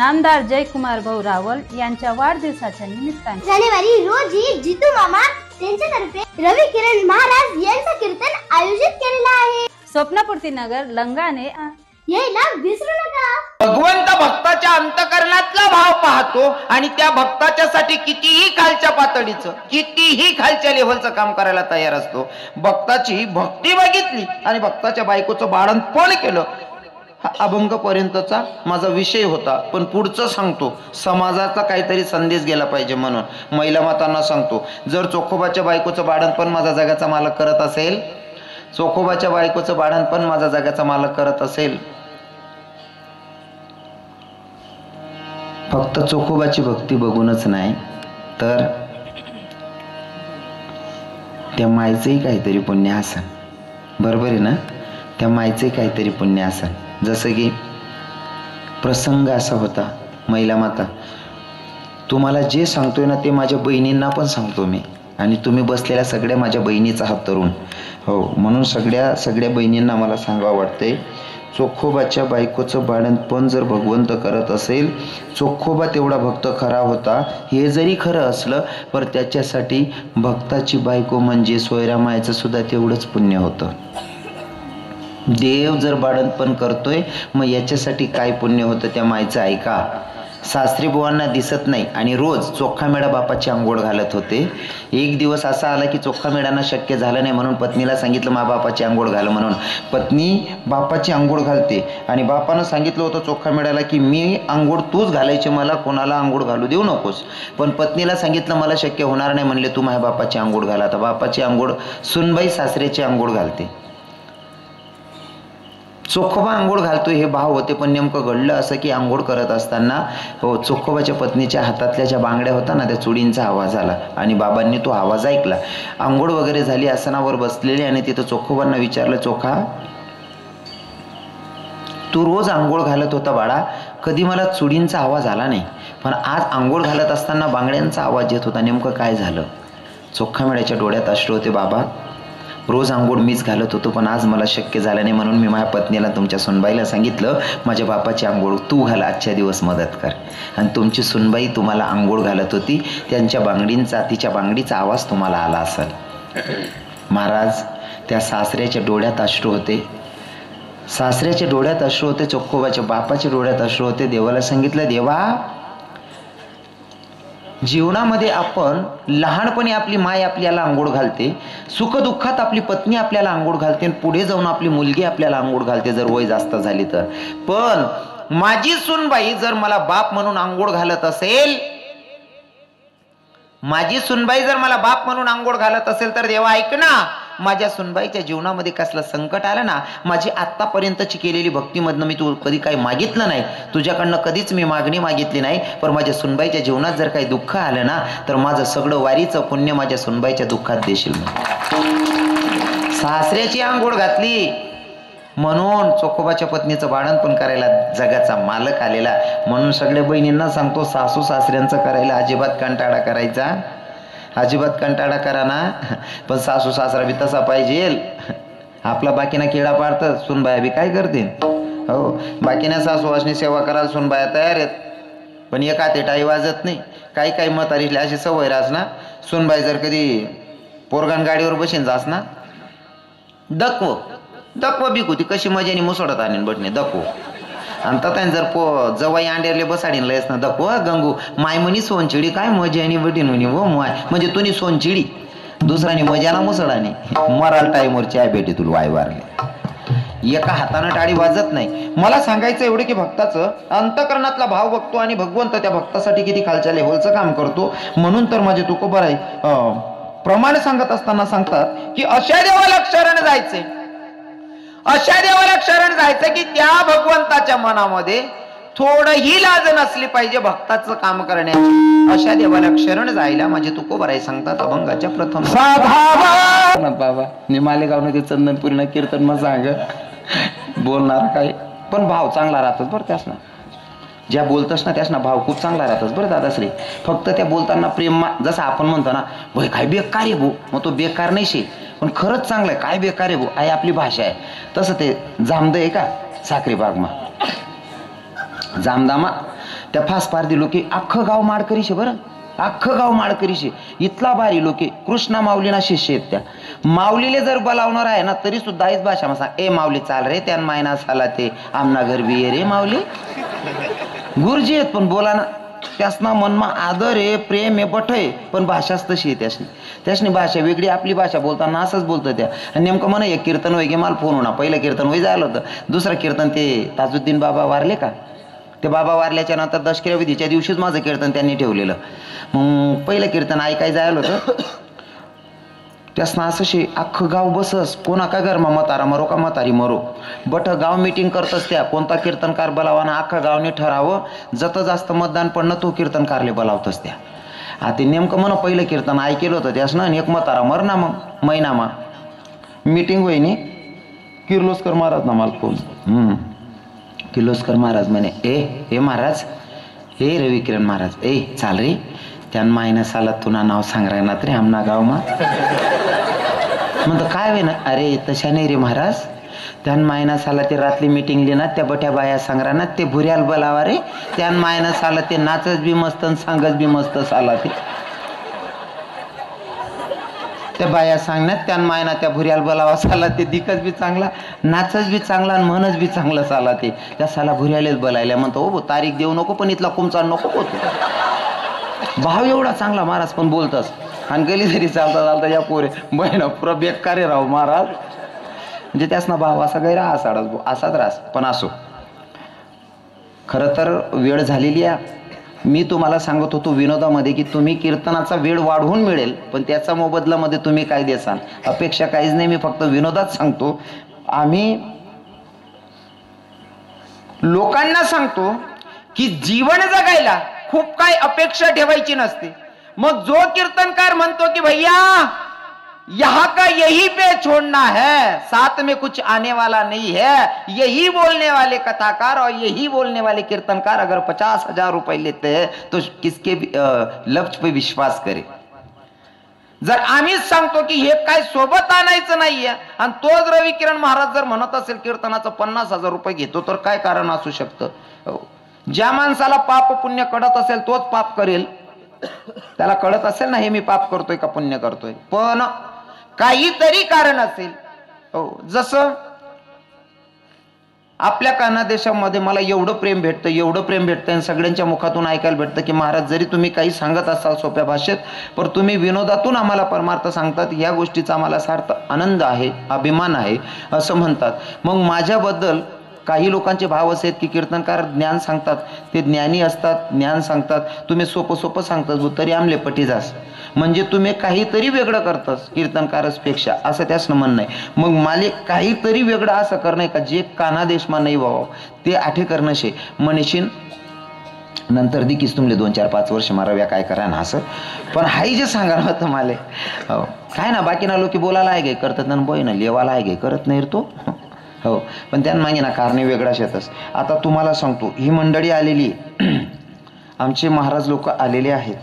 नामदार जयकुमार भाऊ रावल यांच्या वाढदिवसाच्या निमित्ताने जानेवारी रोजी जितू मामा त्यांच्यातर्फे रवी किरण महाराज यांचं कीर्तन आयोजित केलेलं आहे. स्वप्नपूर्ती नगर लंगाने यायला विसरू नका. भगवंत भक्ताच्या अंतकरणातला भाव पाहतो आणि त्या भक्ताच्यासाठी कितीही खालच्या पातळीचं कितीही खालच्या लेव्हलचं काम करायला तयार असतो. भक्ताची भक्ती बघितली आणि भक्ताच्या बायकोचं बाळंतपण केलं. हा अभंग पर्यंतचा माझा विषय होता, पण पुढचं सांगतो. समाजाचा काहीतरी संदेश गेला पाहिजे म्हणून महिला मातांना सांगतो, जर चोखोबाच्या बायकोचं बाळंतपण माझा जगाचा मालक करत असेल, चोखोबाच्या बायकोचं बाळंतपण माझा जगाचा मालक करत असेल, फक्त चोखोबाची भक्ती बघूनच नाही तर त्या मायचंही काहीतरी पुण्य असेल. बरोबर आहे ना? त्या मायचंही काहीतरी पुण्य असेल. जसं की प्रसंग असा होता, महिला माता तुम्हाला जे सांगतोय ना ते माझ्या बहिणींना पण सांगतो मी, आणि तुम्ही बसलेल्या सगळ्या माझ्या बहिणीचा हात धरून, हो, म्हणून सगळ्या बहिणींना मला सांगावं वाटतंय, चोखोबाच्या बायकोचं बाळंतपण जर भगवंत करत असेल, चोखोबा तेवढा भक्त खरा होता हे जरी खरं असलं, पण त्याच्यासाठी भक्ताची बायको म्हणजे सोयरामायचं सुद्धा तेवढंच पुण्य होतं. देव जर बाळंतपण करतोय मग याच्यासाठी काय पुण्य होतं त्या मायचं ऐका. सासरी बुवांना दिसत नाही आणि रोज चोखामेळा बापाची आंघोळ घालत होते. एक दिवस असा आला की चोखामेळांना शक्य झालं नाही, म्हणून पत्नीला सांगितलं मा बापाची आंघोळ घाल म्हणून. पत्नी बापाची आंघोळ घालते आणि बापानं सांगितलं होतं चोखामेळाला की मी आंघोळ तूच घालायची, मला कोणाला आंघोळ घालू देऊ नकोस. पण पत्नीला सांगितलं मला शक्य होणार नाही, म्हणले तू माझ्या बापाची आंघोळ घाल. आता बापाची आंघोळ सुनबाई सासऱ्याची आंघोळ घालते. चोखोबा आंघोळ घालतोय हे भाव होते, पण नेमकं घडलं असं की आंघोळ करत असताना हो चोखोबाच्या पत्नीच्या हातातल्या ज्या बांगड्या होता ना त्या चुडींचा आवाज आला आणि बाबांनी तो आवाज ऐकला. आंघोळ वगैरे झाली, आसनावर बसलेले आणि तिथं चोखोबांना विचारलं, चोखा तू रोज आंघोळ घालत होता बाळा, कधी मला चुडींचा आवाज आला नाही, पण आज आंघोळ घालत असताना बांगड्यांचा आवाज येत होता, नेमकं काय झालं? चोखामेळ्याच्या डोळ्यात अश्रू होते. बाबा रोज आंघोळ मीच घालत होतो, पण आज मला शक्य झालं नाही, म्हणून मी माझ्या पत्नीला तुमच्या सुनबाईला सांगितलं माझ्या बापाची आंघोळ तू घाल, आजच्या दिवस मदत कर. आणि तुमची सुनबाई तुम्हाला आंघोळ घालत होती, त्यांच्या तिच्या बांगडीचा आवाज तुम्हाला आला असेल. महाराज त्या सासऱ्याच्या डोळ्यात अश्रू होते, सासऱ्याच्या डोळ्यात अश्रू होते, चोखोबाच्या बापाच्या डोळ्यात अश्रू होते. देवाला सांगितलं, देवा जीवनामध्ये आपण लहानपणी आपली माय आपल्याला आंघोळ घालते, सुखदुःखात आपली पत्नी आपल्याला आंघोळ घालते, पुढे जाऊन आपली मुलगी आपल्याला आंघोळ घालते जर वय जास्त झाली तर. पण माझी सुनबाई जर मला बाप म्हणून आंघोळ घालत असेल, माझी सुनबाई जर मला बाप म्हणून आंघोळ घालत असेल तर देवा ऐक ना, माझ्या सुनबाईच्या जीवनामध्ये कसलं संकट आलं ना, माझी आत्तापर्यंतची केलेली भक्तीमधनं मी तू कधी काही मागितलं नाही, तुझ्याकडनं कधीच मी मागणी मागितली नाही, पण माझ्या सुनबाईच्या जीवनात जर काही दुःख आलं ना तर माझं सगळं वारीचं पुण्य माझ्या सुनबाईच्या दुःखात देशील. सासऱ्याची आंघोळ घातली म्हणून चोखोबाच्या पत्नीचं बाळंतपण करायला जगाचा मालक आलेला. म्हणून सगळ्या बहिणींना सांगतो, सासू सासऱ्यांचं करायला अजिबात कंटाळा करायचा, अजिबात कंटाळा करा ना, पण सासू सासरा बी तसा पाहिजे. आपला बाकीना किडा पाडतं, सुनबाया बी काय करते, हो बाकीना सासू वासनी सेवा करायला सुनबाया तयार आहेत, पण एका ते टाई वाजत नाही. काही काही म्हातारीले अशी सवय राहस ना, सुनबाई जर कधी पोरगान गाडीवर बसेन जास ना, दकव बिकू ती कशी मजेने मुसडत आणीन बटणे दकव, आणि तत्यान जर जवाई अंडेरले बसाडीन लयस ना दकव गंगू माय म्हणी सोनचिडी काय मजेनी बटीन म्हणी हो माय, म्हणजे तुनी सोनचिडी दुसऱ्यानी मजाना मुसडानी मराल टाईमवर चाय भेटी तुला वाय वारले. एका हातानं टाळी वाजत नाही. मला सांगायचं एवढं की भक्ताचं अंतकरणातला भाव बघतो आणि भगवंत त्या भक्तासाठी किती खालच्या लेव्हलचं काम करतो. म्हणून तर माझे तुकोबर आहे प्रमाण सांगत असताना सांगतात की अशा देवाला शरण जायचे, अशा देवाला शरण जायचं की त्या भगवंताच्या मनामध्ये थोडंही लाज नसली पाहिजे भक्ताचं काम करण्याची. अशा देवाला शरण जायला माझे तुकोबाराय सांगतात अभंगाच्या प्रथम बाबा निमालेगाव नदी चंदनपुरीनं कीर्तन मग सांग बोलणार काय, पण भाव चांगला राहतोच बरं त्यास ना, ज्या बोलतस ना त्यास ना भाव खूप चांगला राहतच बरं दादाश्री. फक्त त्या बोलताना प्रेम, जसं आपण म्हणतो ना भाई काय बेकार आहे भाऊ, मग तो बेकार नाही शे, पण खरंच चांगलं आहे, काय बेकार आहे भाऊ आहे आपली भाषा आहे. तसं ते जामद आहे का साखरी बागमा जामदामा त्या फास पारधी लोके अख्खं गाव माडकरी शे बरं, अख्खं गाव माडकरी शे. इथला भारी लोके कृष्णा माऊलीना शिष्य आहेत. त्या माऊलीले जर बोलावणार आहे ना तरी सुद्धा हीच भाषा मग सांग, ए माऊली चाल रे त्यान मायना साला ते आमना घर बी ये रे माऊली. गुरुजी आहेत पण बोला ना त्यासना मनमा आदर आहे, प्रेम आहे, बठ आहे, पण भाषाच तशी आहे. त्यासनी भाषा वेगळी, आपली भाषा बोलताना असंच बोलतं त्या. आणि नेमकं म्हणा एक कीर्तन वय गे मला फोन होणार, पहिलं कीर्तन वय झालं होतं, दुसरं कीर्तन ते ताजुद्दीन बाबा वारले का, ते बाबा वारल्याच्या नंतर दशक्रिया विधीच्या दिवशीच माझं कीर्तन त्यांनी ठेवलेलं. मग पहिलं कीर्तन ऐकाय जायला होतं. त्यासना असं शे अख्खं गाव बसस, कोणा का घरमा म्हातारा मरो का म्हातारी मरो, बट गाव मीटिंग करतच त्या कोणता कीर्तनकार बोलावाना अख्खं गावने ठरावं, जत जास्त मतदान पडणं तो कीर्तनकारले बोलावतच त्या. आता नेमकं म्हणा पहिलं कीर्तन ऐकेलं होतं त्यास ना, एक म्हातारा मर ना मग महिनामा मीटिंग होईनी. किर्लोस्कर महाराज ना मला फोन, किर्लोस्कर महाराज म्हणे ए महाराज, ए रविकिरण महाराज, ए चाल रे त्यान मायना साला तुना नाव सांग राहणार रे आमना गावमा. म्हणतो काय वे ना, अरे तशा नाही रे महाराज, त्यान मायना साला ते रातली मीटिंग लिना त्या बट्या बाया सांग राहणार ते भुऱ्याल बोलावा रे, त्यान मायना साला ते नाचच बी मस्त सांगच बी मस्त साला ते त्या बाया सांगण्यात त्यान मायना त्या भुऱ्याल बोलावा साला ते दिकच बी चांगला, नाचच बी चांगला आणि म्हणच बी चांगलं साला ते त्या साला भुऱ्यालेच बोलायला. म्हणतो हो तारीख देऊ नको पण इथला कुमचा नको होतो. भाव एवढा चांगला महाराज पण बोलतस, आणि गेली तरी चालता चालता या पोरे बहिण पुरा बेकारे राहू महाराज. म्हणजे त्यासना भाव असा गैरा असाच रास. पण असो, खरं तर वेळ झालेली आहे. मी तुम्हाला सांगत होतो विनोदामध्ये की तुम्ही कीर्तनाचा वेळ वाढवून मिळेल, पण त्याचा मोबदल्यामध्ये तुम्ही काय देसाल अपेक्षा काहीच नाही. मी फक्त विनोदात सांगतो. आम्ही लोकांना सांगतो की जीवन जगायला खूप काय अपेक्षा ठेवायची नसते. मग जो कीर्तनकार म्हणतो की भैया यहाँ का यही पे छोड़ना है, साथ में कुछ आने वाला नहीं है, यही बोलने वाले कथाकार और यही बोलने वाले कीर्तनकार अगर 50,000 रुपए लेते हैं तो किसके लफ्ज पे विश्वास करे. जर आम्हीच सांगतो की हे काय सोबत आणायचं नाहीये आणि तोच रवी किरण महाराज जर म्हणत असेल कीर्तनाचं 50,000 रुपये घेतो, तर काय कारण असू शकतं. ज्या माणसाला पाप पुण्य कळत असेल तोच पाप करेल. त्याला कळत असेल ना हे मी पाप करतोय का पुण्य करतोय, पण काहीतरी कारण असेल. जसं आपल्या काना देशामध्ये मला एवढं प्रेम भेटतं, एवढं प्रेम भेटतं आणि सगळ्यांच्या मुखातून ऐकायला भेटतं की महाराज जरी तुम्ही काही सांगत असाल सोप्या भाषेत, पण तुम्ही विनोदातून आम्हाला परमार्थ सांगतात, या गोष्टीचा आम्हाला सार्थ आनंद आहे, अभिमान आहे असं म्हणतात. मग माझ्याबद्दल काही लोकांचे भाव असे आहेत की कीर्तनकार ज्ञान सांगतात, ते ज्ञानी असतात, ज्ञान सांगतात, तुम्ही सोपं सोपं सांगतात तरी आमले पटीजास, म्हणजे तुम्ही काहीतरी वेगळं करतास कीर्तनकारसपेक्षा असं त्यासनं म्हणणं आहे. मग माले काहीतरी वेगळं असं करणं का जे काना देशमा नाही व्हावं ते आठे करणं शे म्हणशीन. नंतर दिकीच तुमले 2-4-5 वर्ष माराव्या काय करा ना असं. पण हाई जे सांगायला होतं माले काय ना बाकीना लोक बोलायला आहे गे करतात ना, बोय ना लेवाला आहे गे करत नाही तो हो, पण त्यांना मागे ना कारणे वेगळा शेतस. आता तुम्हाला सांगतो ही मंडळी आलेली आमचे महाराज लोक आलेले आहेत.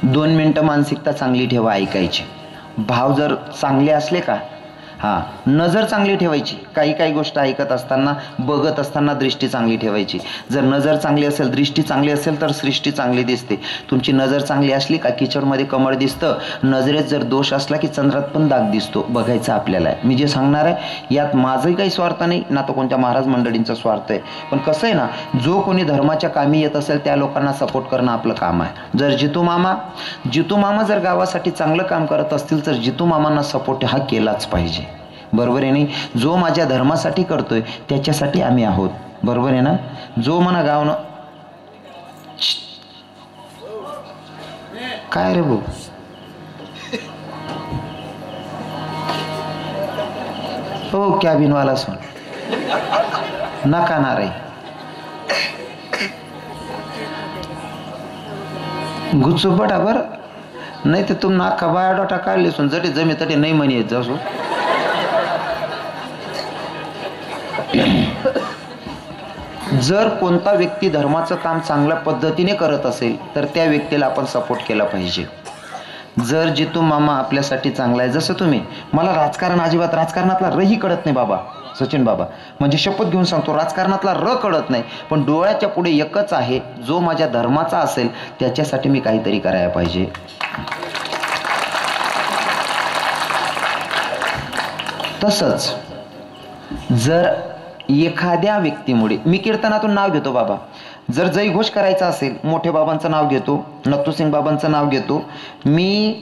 2 मिनिटं मानसिकता चांगली ठेवा, ऐकायची. भाव जर चांगले असले का नजर चांगली ठेवायची. काही गोष्ट ऐकत असताना बघत असताना दृष्टी चांगली ठेवायची. जर नजर चांगली असेल, दृष्टी चांगली असेल तर सृष्टी चांगली दिसते. तुमची नजर चांगली असली का किचडमध्ये कमळ दिसतं. नजरेत जर दोष असला की चंद्रात पण दाग दिसतो. बघायचं आपल्याला. मी जे सांगणार आहे यात माझंही काही स्वार्थ नाही ना तो कोणत्या महाराज मंडळींचा स्वार्थ आहे. पण कसं आहे ना, जो कोणी धर्माच्या कामी येत असेल त्या लोकांना सपोर्ट करणं आपलं काम आहे. जर जितू मामा जर गावासाठी चांगलं काम करत असतील तर जितू मामांना सपोर्ट हा केलाच पाहिजे. बरोबर आहे नाही. जो माझ्या धर्मासाठी करतोय त्याच्यासाठी आम्ही आहोत. बरोबर आहे ना. जो म्हणा गावनं काय रे भाऊ हो कॅबिनवाला सुन नका ना रे गुच्चू बटाबर नाही तर तुम नाका बायोडाटा काढले सुन जटे जमी तटे नाही म्हणे येत जाऊ. जर कोणता व्यक्ती धर्माचं काम चांगल्या पद्धतीने करत असेल तर त्या व्यक्तीला आपण सपोर्ट केला पाहिजे. जर जितू मामा आपल्यासाठी चांगला आहे, जसं तुम्ही, मला राजकारण अजिबात राजकारणातला रही कळत नाही बाबा, सचिन बाबा, म्हणजे शपथ घेऊन सांगतो राजकारणातला र कळत नाही, पण डोळ्याच्या पुढे एकच आहे, जो माझ्या धर्माचा असेल त्याच्यासाठी मी काहीतरी करायला पाहिजे. तसंच जर एखाद्या व्यक्तीमुळे, मी कीर्तनातून नाव घेतो बाबा, जर जयघोष करायचा असेल, मोठे बाबांचं नाव घेतो, नथुसिंग बाबांचं नाव घेतो, मी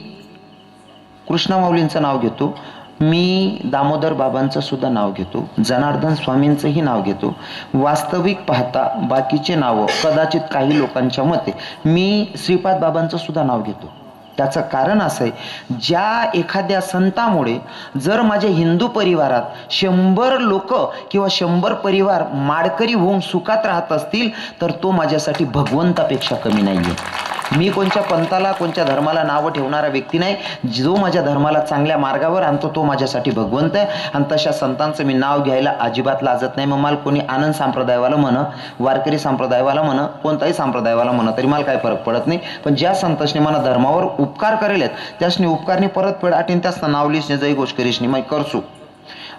कृष्णा माऊलींचं नाव घेतो, मी दामोदर बाबांचं सुद्धा नाव घेतो, जनार्दन स्वामींचंही नाव घेतो. वास्तविक पाहता बाकीचे नावं कदाचित काही लोकांच्या मते मी श्रीपाद बाबांचं सुद्धा नाव घेतो. त्याचं कारण असं आहे, ज्या एखाद्या संतामुळे जर माझ्या हिंदू परिवारात 100 लोक किंवा 100 परिवार माडकरी होऊन सुखात राहत असतील तर तो माझ्यासाठी भगवंतापेक्षा कमी नाही आहे. मी कोणत्या पंथाला, कोणत्या धर्माला नावं ठेवणारा व्यक्ती नाही. जो माझ्या धर्माला चांगल्या मार्गावर आणतो तो माझ्यासाठी भगवंत आहे. आणि तशा संतांचं मी नाव घ्यायला अजिबात लाजत नाही. मग मला कोणी आनंद संप्रदायवाला म्हणा, वारकरी संप्रदायवाला म्हणा, कोणताही संप्रदायवाला म्हणा, तरी मला काही फरक पडत नाही. पण ज्या संतांनी मला धर्मावर उपकार करेलेत त्यासनी उपकारनी परतफेड आठीन, त्यासना नाव लिहिसने जयघोष करीसनी मग करसू.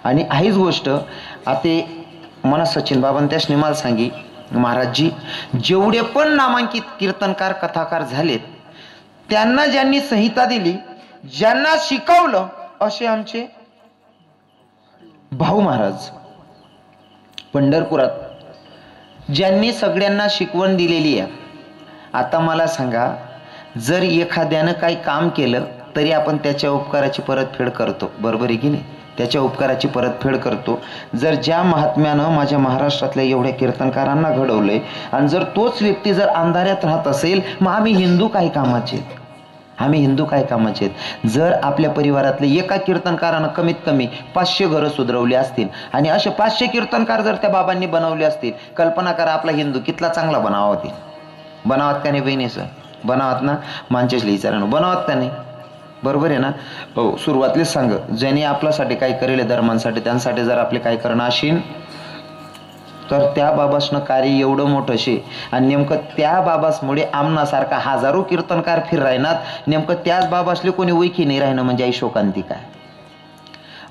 आणि हीच गोष्ट आता मला सचिन बाबांनी त्यासनी मला सांगी, महाराजजी जेवढे पण नामांकित कीर्तनकार कथाकार झालेत त्यांना ज्यांनी संहिता दिली, ज्यांना शिकवलं, असे आमचे भाऊ महाराज पंढरपुरात ज्यांनी सगळ्यांना शिकवण दिलेली आहे. आता मला सांगा, जर एखाद्यानं काही काम केलं तरी आपण त्याच्या उपकाराची परतफेड करतो, बरोबर आहे की नाही? त्याच्या उपकाराची परतफेड करतो. जर ज्या महात्म्यानं माझ्या महाराष्ट्रातल्या एवढ्या कीर्तनकारांना घडवलंय आणि जर तोच व्यक्ती जर अंधाऱ्यात राहत असेल, मग आम्ही हिंदू काय कामाचे आहेत? आम्ही हिंदू काय कामाचे आहेत? जर आपल्या परिवारातले एका कीर्तनकारानं कमीत कमी 500 घरं सुधरवली असतील आणि असे 500 कीर्तनकार जर त्या बाबांनी बनवले असतील, कल्पना करा आपला हिंदू कितला चांगला बनावा होती. बनावात का नाही बहिणीचं? बनावात ना, मानचेसली विचारानं बनावात का नाही? बरोबर आहे ना? हो, सुरुवातीलाच सांग, ज्यांनी आपल्यासाठी काय करेल धर्मांसाठी, त्यांसाठी जर आपले काय करणं असेल तर त्या बाबासनं कार्य एवढं मोठं शे. आणि नेमकं त्या बाबासमुळे आमनासारखा हजारो कीर्तनकार फिर राहणार. नेमकं त्याच बाबासले कोणी ओळखी नाही राहणं म्हणजे आई शोकांती काय.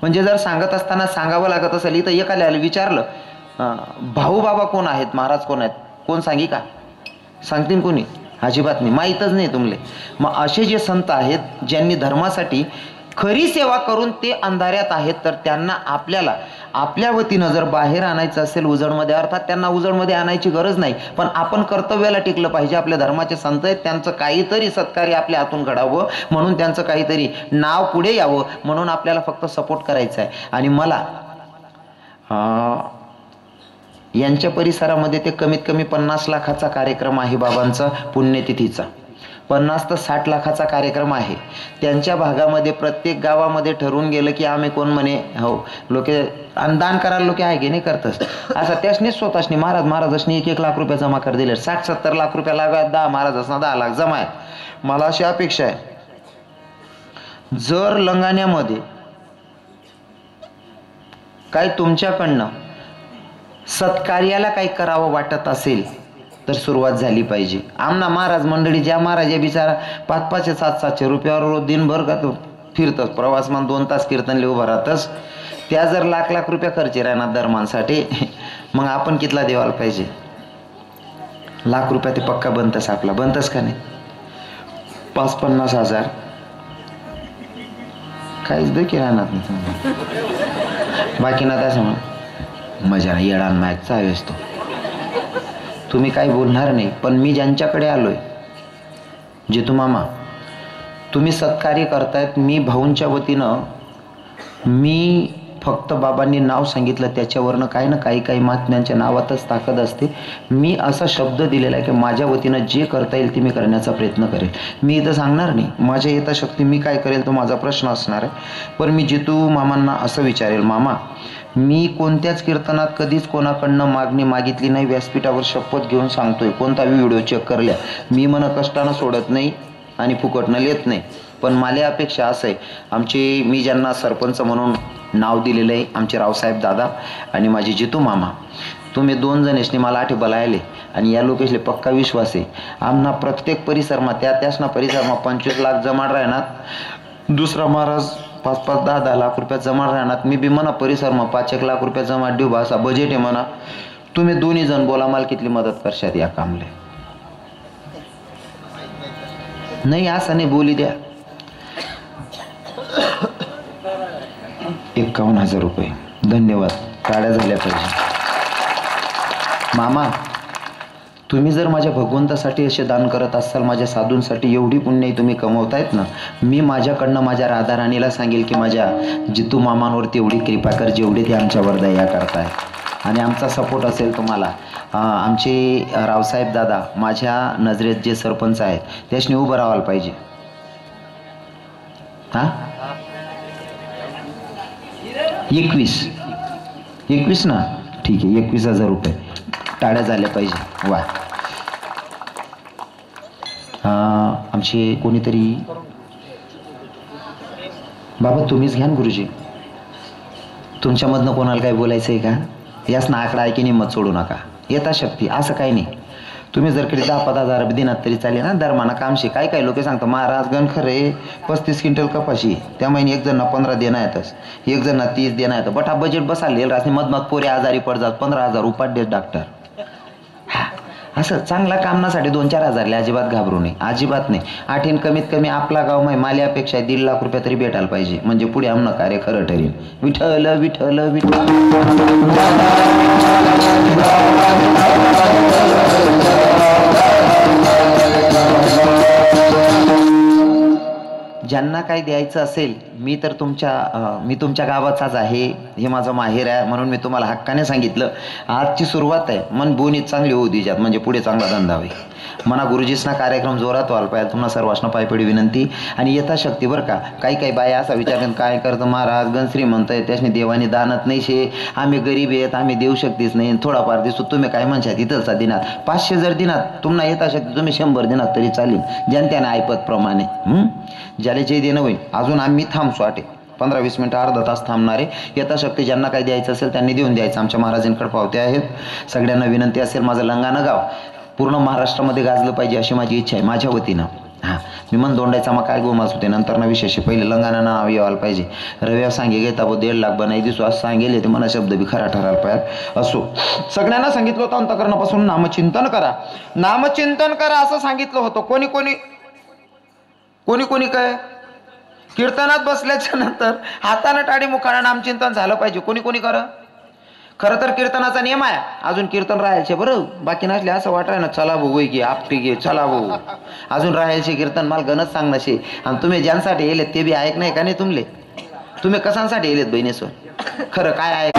म्हणजे जर सांगत असताना सांगावं लागत असेल, इथं एकाला विचारलं भाऊ बाबा कोण आहेत, महाराज कोण आहेत, कोण सांगी का? सांगतील कोणी? अजिबात नाही, माहीतच नाही तुमले. मग असे जे संत आहेत ज्यांनी धर्मासाठी खरी सेवा करून ते अंधाऱ्यात आहेत, तर त्यांना आपल्याला आपल्या वतीनं जर बाहेर आणायचं असेल उजळमध्ये, अर्थात त्यांना उजळमध्ये आणायची गरज नाही, पण आपण कर्तव्याला टिकलं पाहिजे. आपल्या धर्माचे संत आहेत, त्यांचं काहीतरी सत्कार्य आपल्या हातून घडावं म्हणून, त्यांचं काहीतरी नाव पुढे यावं म्हणून आपल्याला फक्त सपोर्ट करायचा आहे. आणि मला यांच्या परिसरामध्ये ते कमीत कमी 50 लाखाचा कार्यक्रम आहे बाबांचा पुण्यतिथीचा. 50 ते 60 लाखाचा कार्यक्रम आहे त्यांच्या भागामध्ये. प्रत्येक गावामध्ये ठरवून गेलं की आम्ही कोण म्हणे हो लोक दान करायला लोक आहे की नाही करतच. असं त्यासनीच स्वतःशनी महाराजांनी 1-1 लाख रुपये जमा कर दिले. 60-70 लाख रुपये लागायत, 10 महाराजांना 10 लाख जमा आहे. मला अशी अपेक्षा आहे, जर लंगाण्यामध्ये काय तुमच्याकडनं सत्कार्याला काही करावं वाटत असेल तर सुरुवात झाली पाहिजे. आमना महाराज मंडळी ज्या महाराज या बिचारा 500-700 रुपयावर रोज दिनभर का तो फिरतच, प्रवास मान 2 तास कीर्तनले उभं राहतच, त्या जर लाख रुपया खर्च राहणार धर्मांसाठी, मग आपण कितला देवाला पाहिजे? लाख रुपया ते पक्का बनतच, आपला बनतच का नाही? 5-50 हजार काहीच देखील राहणार नाही. बाकी ना त्याचं म्हणून मजा येडान मागचा हवेस तो तुम्ही काही बोलणार नाही. पण मी ज्यांच्याकडे आलोय, जितू मामा तुम्ही सत्कार्य करतायत, मी भाऊंच्या वतीनं मी फक्त बाबांनी नाव सांगितलं त्याच्यावरनं काही ना काही महात्म्यांच्या नावातच ताकद असते. मी असा शब्द दिलेला आहे की माझ्या वतीनं जे करता येईल ते मी करण्याचा प्रयत्न करेल. मी इथं सांगणार नाही माझ्या यथाशक्ती मी काय करेल तो माझा प्रश्न असणार आहे. पण मी जितू मामांना असं विचारेल, मामा मी कोणत्याच कीर्तनात कधीच कोणाकडनं मागणी मागितली नाही. व्यासपीठावर शपथ घेऊन सांगतोय, कोणता व्हिडिओ चेक करल्या मी मन कष्टानं सोडत नाही आणि फुकटनं लेत नाही. पण मला अपेक्षा असं आहे, आमचे मी ज्यांना सरपंच म्हणून नाव दिलेलं आहे, आमचे रावसाहेब दादा आणि माझे जितू मामा, तुम्ही 2 जणेशनी मला आठे बोलायले आणि या लोकेशले पक्का विश्वास आहे आमना प्रत्येक परिसरमा त्यासना परिसरमा 25 लाख जमा राहणार दुसरा महाराज 5-5, 10-10 लाख रुपया जमा राहणार मी बी म्हणा परिसरमा 5-1 लाख रुपया जमा देऊ असा बजेट आहे म्हणा तुम्ही दोन्ही जण बोला मला कितली मदत करशात या कामले नाही असं नाही बोली द्या 51,000 रुपये धन्यवाद टाळ्या झाल्या पाहिजे मामा तुम्ही जर माझ्या भगवंतासाठी असे दान करत असाल माझ्या साधूंसाठी एवढी पुण्य तुम्ही कमवतायत ना मी माझ्याकडनं माझ्या राधाराणीला सांगेल की माझ्या जितू मामांवरती एवढी कृपा कर जेवढे ते आमच्यावर दया करताय आणि आमचा सपोर्ट असेल तुम्हाला आमचे रावसाहेब दादा माझ्या नजरेत जे सरपंच आहेत त्याशनी उभं राहायला पाहिजे हां 21 ना ठीक आहे 21,000 रुपये टाळ्या झाल्या पाहिजे वा आमचे कोणीतरी बाबा तुम्हीच घ्या ना गुरुजी तुमच्यामधनं कोणाला काय बोलायचं आहे का याच ना आकडा ऐकी निम्मत सोडू नका येता शक्ती असं काही नाही तुम्ही जर कधी 10-15,000 दिनात तरी चालेल ना दरमाना कामशे काय लोक सांगतात महाराज गण खरे 35 क्विंटल कपाशी त्या महिने एक जणांना 15 देणं येतच एक जणांना 30 देणं येतं बट हा बजेट बसाल रात्री मधमात पोरे आजारी पडतात 15,000 उपाड्य डॉक्टर हा असं चांगला कामनासाठी 2-4 हजारले अजिबात घाबरू नये अजिबात नाही आठीन कमीत कमी आपला गाव माल्यापेक्षा 1.5 लाख रुपये तरी भेटायला पाहिजे म्हणजे पुढे आमनं कार्य खरं ठरेल विठ्ठल विठ्ठल विठ्ठल ज्यांना काही द्यायचं असेल मी तुमच्या गावाचाच आहे हे माझं माहेर आहे म्हणून मी तुम्हाला हक्काने सांगितलं आजची सुरुवात आहे मन बोनीत चांगली होऊ द्याच्यात म्हणजे पुढे चांगला धंदा होईल मना गुरुजीसना कार्यक्रम जोरात व्हायला पाहिजे तुम्हाला सर्वांना पायपडी विनंती आणि यथाशक्ती बरं का काही बाया असा विचार काय करतं महाराज गण श्रीमंत आहे त्याने देवाने दानत नाही शे आम्ही गरीब आहेत आम्ही देऊ शकतेच नाही थोडाफार दिसतो तुम्ही काय म्हणशात इथलचा दिनात 500 जर दिनात तुम्हाला यथाशक्ती तुम्ही 100 दिनात तरी चालेल जनतेने ऐपत प्रमाणे ज्याला जे देणं होईल अजून आम्ही थांबसो 15-20 मिनिटं अर्धा तास थांबणारे यथाशक्ती ज्यांना काही द्यायचं असेल त्यांनी देऊन द्यायचं आमच्या महाराजांकडे पावते आहेत सगळ्यांना विनंती असेल माझं लंगाणं गाव पूर्ण महाराष्ट्रामध्ये गाजलं पाहिजे अशी माझी इच्छा आहे माझ्या वतीनं हां मी मन दोंडायचा मग काय गोमास होते नंतर ना विशेष पहिले लंगाणं नाव यायला पाहिजे रव्या सांगे घेता 1.5 लाख बनाई दिसू असं सांगेल ते मला शब्द बी खरा ठरायला पाहिजे असो सगळ्यांना सांगितलं होतं अंतकरणापासून नामचिंतन करा असं सांगितलं होतं कोणी काय कीर्तनात बसल्याच्या नंतर हाताने टाळी मुखाने नामचिंतन झालं पाहिजे कोणी करा खरं तर कीर्तनाचा नियम आहे अजून कीर्तन राहायचे बरं बाकी नसले असं वाटाय ना चला भाऊ की आपटी घे चला भाऊ अजून राहायचे कीर्तन मला गणच सांगण्याशी आणि तुम्ही ज्यांसाठी येलेत ते बी ऐक नाही का नाही तुम्ही कशांसाठी येलेत बहिणीसोबत खरं काय आहे